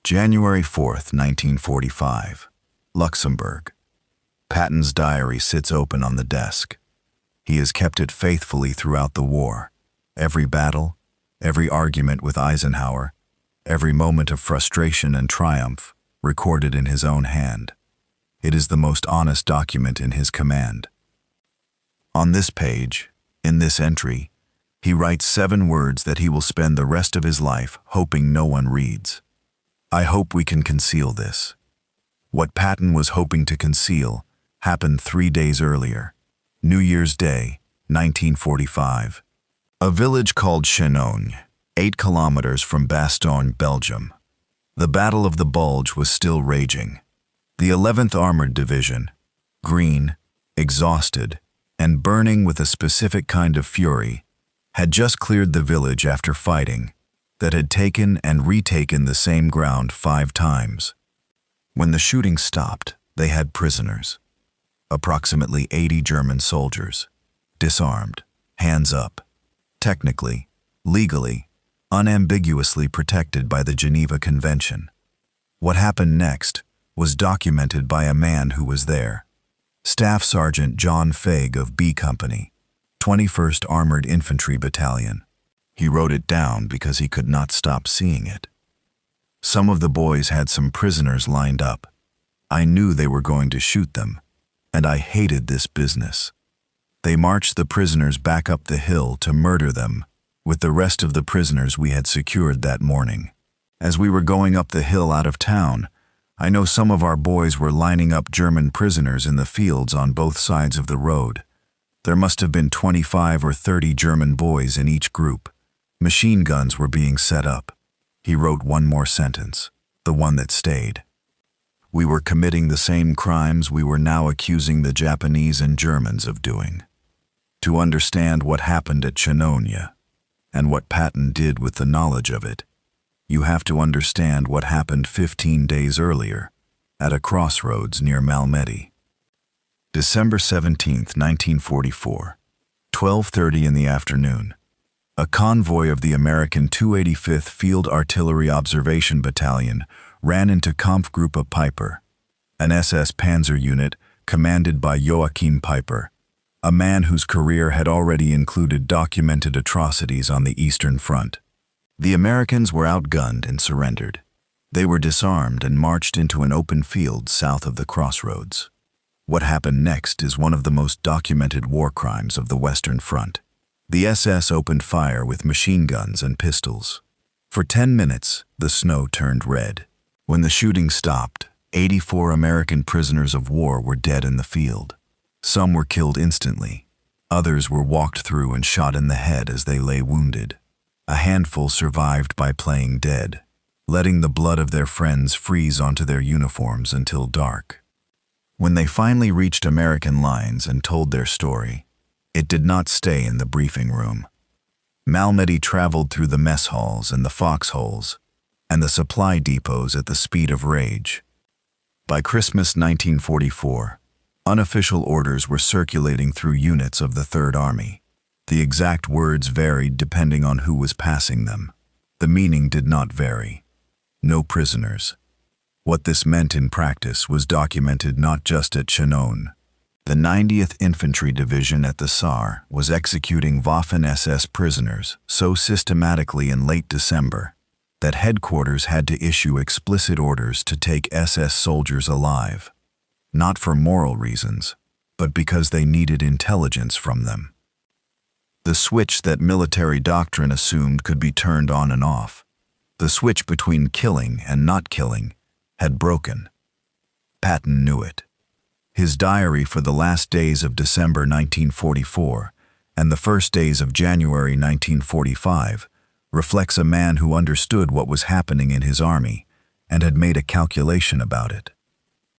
January 4th, 1945. Luxembourg. Patton's diary sits open on the desk. He has kept it faithfully throughout the war. Every battle, every argument with Eisenhower, every moment of frustration and triumph recorded in his own hand. It is the most honest document in his command. On this page, in this entry, he writes 7 words that he will spend the rest of his life hoping no one reads. I hope we can conceal this. What Patton was hoping to conceal happened 3 days earlier, New Year's Day, 1945. A village called Chenogne, 8 kilometers from Bastogne, Belgium. The Battle of the Bulge was still raging. The 11th Armored Division, green, exhausted, and burning with a specific kind of fury, had just cleared the village after fighting that had taken and retaken the same ground 5 times. When the shooting stopped, they had prisoners. Approximately 80 German soldiers, disarmed, hands up, technically, legally, unambiguously protected by the Geneva Convention. What happened next was documented by a man who was there. Staff Sergeant John Fague of B Company, 21st Armored Infantry Battalion. He wrote it down because he could not stop seeing it. Some of the boys had some prisoners lined up. I knew they were going to shoot them, and I hated this business. They marched the prisoners back up the hill to murder them with the rest of the prisoners we had secured that morning. As we were going up the hill out of town, I know some of our boys were lining up German prisoners in the fields on both sides of the road. There must have been 25 or 30 German boys in each group. Machine guns were being set up. He wrote one more sentence, the one that stayed. We were committing the same crimes we were now accusing the Japanese and Germans of doing. To understand what happened at Chenogne, and what Patton did with the knowledge of it, you have to understand what happened 15 days earlier, at a crossroads near Malmedy. December 17, 1944, 12:30 in the afternoon. A convoy of the American 285th Field Artillery Observation Battalion ran into Kampfgruppe Peiper, an SS panzer unit commanded by Joachim Peiper, a man whose career had already included documented atrocities on the Eastern Front. The Americans were outgunned and surrendered. They were disarmed and marched into an open field south of the crossroads. What happened next is one of the most documented war crimes of the Western Front. The SS opened fire with machine guns and pistols. For 10 minutes, the snow turned red. When the shooting stopped, 84 American prisoners of war were dead in the field. Some were killed instantly. Others were walked through and shot in the head as they lay wounded. A handful survived by playing dead, letting the blood of their friends freeze onto their uniforms until dark. When they finally reached American lines and told their story, it did not stay in the briefing room. Malmedy traveled through the mess halls and the foxholes and the supply depots at the speed of rage. By Christmas 1944, unofficial orders were circulating through units of the Third Army. The exact words varied depending on who was passing them. The meaning did not vary. No prisoners. What this meant in practice was documented not just at Chenogne. The 90th Infantry Division at the Saar was executing Waffen-SS prisoners so systematically in late December that headquarters had to issue explicit orders to take SS soldiers alive, not for moral reasons, but because they needed intelligence from them. The switch that military doctrine assumed could be turned on and off, the switch between killing and not killing, had broken. Patton knew it. His diary for the last days of December 1944 and the first days of January 1945 reflects a man who understood what was happening in his army and had made a calculation about it.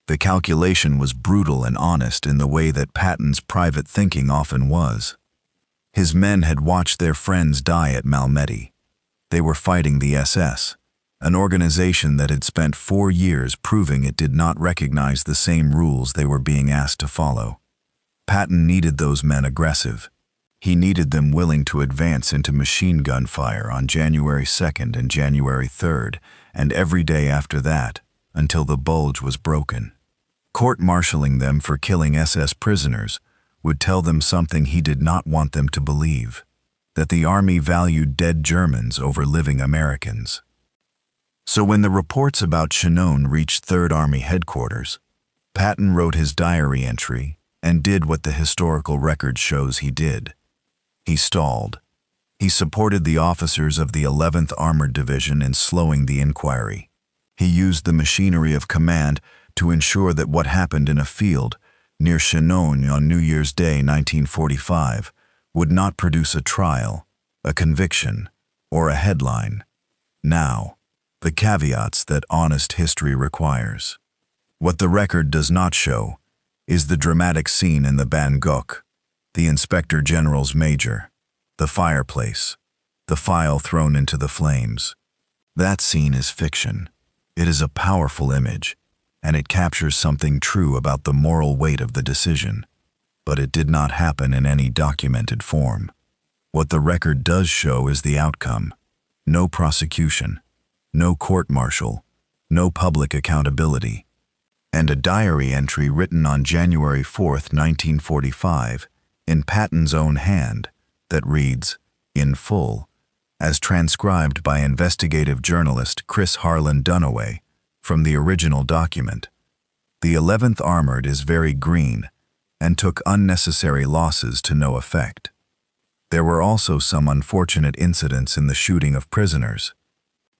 The calculation was brutal and honest in the way that Patton's private thinking often was. His men had watched their friends die at Malmedy. They were fighting the SS, an organization that had spent 4 years proving it did not recognize the same rules they were being asked to follow. Patton needed those men aggressive. He needed them willing to advance into machine gun fire on January 2nd and January 3rd and every day after that, until the Bulge was broken. Court-martialing them for killing SS prisoners would tell them something he did not want them to believe, that the army valued dead Germans over living Americans. So when the reports about Chenogne reached 3rd Army headquarters, Patton wrote his diary entry and did what the historical record shows he did. He stalled. He supported the officers of the 11th Armored Division in slowing the inquiry. He used the machinery of command to ensure that what happened in a field near Chenogne on New Year's Day 1945 would not produce a trial, a conviction, or a headline. Now, the caveats that honest history requires. What the record does not show is the dramatic scene in the Bangkok, the Inspector General's major, the fireplace, the file thrown into the flames. That scene is fiction. It is a powerful image, and it captures something true about the moral weight of the decision. But it did not happen in any documented form. What the record does show is the outcome. No prosecution, no court-martial, no public accountability, and a diary entry written on January 4th, 1945, in Patton's own hand, that reads, in full, as transcribed by investigative journalist Chris Harlan Dunaway from the original document. The 11th Armored is very green and took unnecessary losses to no effect. There were also some unfortunate incidents in the shooting of prisoners.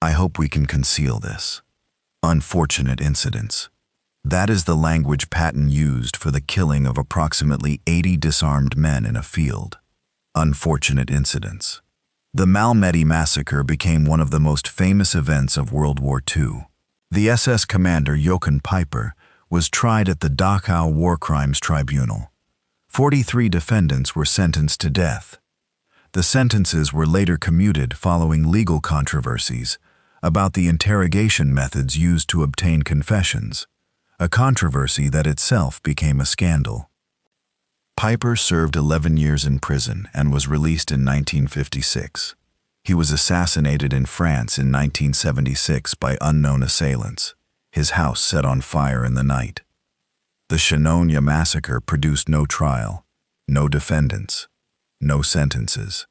I hope we can conceal this. Unfortunate incidents. That is the language Patton used for the killing of approximately 80 disarmed men in a field. Unfortunate incidents. The Malmedy massacre became one of the most famous events of World War II. The SS commander Joachim Peiper was tried at the Dachau War Crimes Tribunal. 43 defendants were sentenced to death. The sentences were later commuted following legal controversies about the interrogation methods used to obtain confessions, a controversy that itself became a scandal. Peiper served 11 years in prison and was released in 1956. He was assassinated in France in 1976 by unknown assailants, his house set on fire in the night. The Chenogne massacre produced no trial, no defendants, no sentences.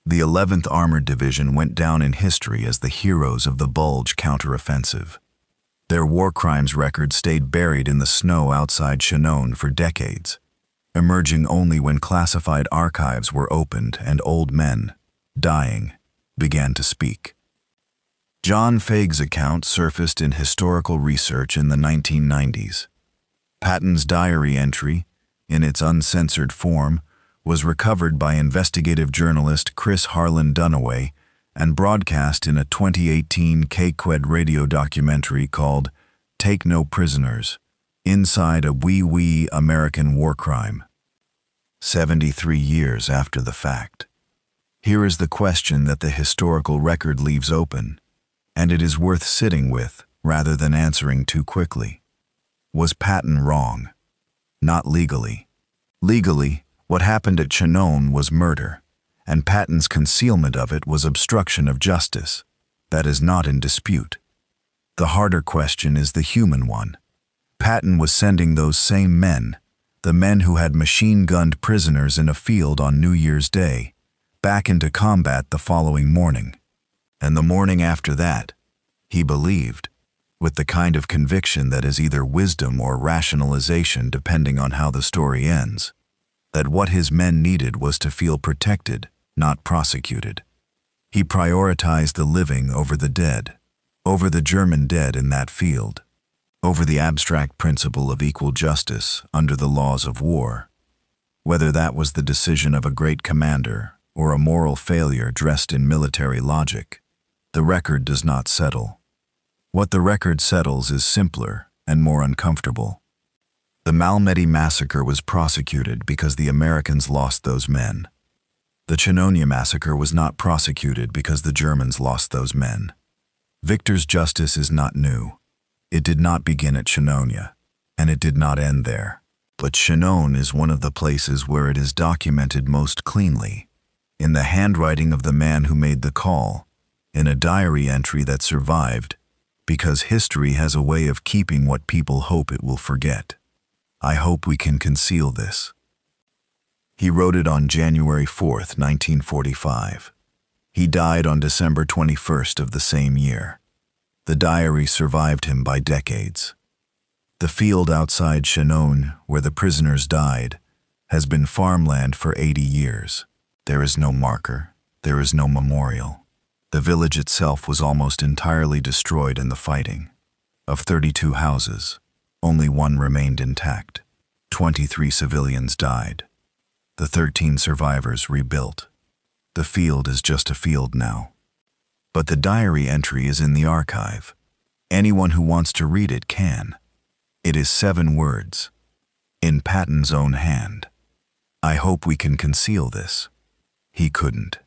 The 11th Armored Division went down in history as the heroes of the Bulge counteroffensive. Their war crimes record stayed buried in the snow outside Chenogne for decades, emerging only when classified archives were opened and old men, dying, began to speak. John Fague's account surfaced in historical research in the 1990s. Patton's diary entry, in its uncensored form, was recovered by investigative journalist Chris Harlan Dunaway and broadcast in a 2018 KQED radio documentary called Take No Prisoners, Inside a Wee American War Crime. 73 years after the fact. Here is the question that the historical record leaves open, and it is worth sitting with rather than answering too quickly. Was Patton wrong? Not legally. Legally, what happened at Chenogne was murder, and Patton's concealment of it was obstruction of justice. That is not in dispute. The harder question is the human one. Patton was sending those same men, the men who had machine-gunned prisoners in a field on New Year's Day, back into combat the following morning. And the morning after that, he believed, with the kind of conviction that is either wisdom or rationalization depending on how the story ends, that what his men needed was to feel protected, not prosecuted. He prioritized the living over the dead, over the German dead in that field, over the abstract principle of equal justice under the laws of war. Whether that was the decision of a great commander or a moral failure dressed in military logic, the record does not settle. What the record settles is simpler and more uncomfortable. The Malmedy massacre was prosecuted because the Americans lost those men. The Chenogne massacre was not prosecuted because the Germans lost those men. Victor's justice is not new. It did not begin at Chenogne, and it did not end there. But Chenogne is one of the places where it is documented most cleanly, in the handwriting of the man who made the call, in a diary entry that survived because history has a way of keeping what people hope it will forget. I hope we can conceal this. He wrote it on January 4th, 1945. He died on December 21st of the same year. The diary survived him by decades. The field outside Chenogne, where the prisoners died, has been farmland for 80 years. There is no marker. There is no memorial. The village itself was almost entirely destroyed in the fighting. Of 32 houses, only one remained intact. 23 civilians died. The 13 survivors rebuilt. The field is just a field now. But the diary entry is in the archive. Anyone who wants to read it can. It is 7 words, in Patton's own hand. I hope we can conceal this. He couldn't.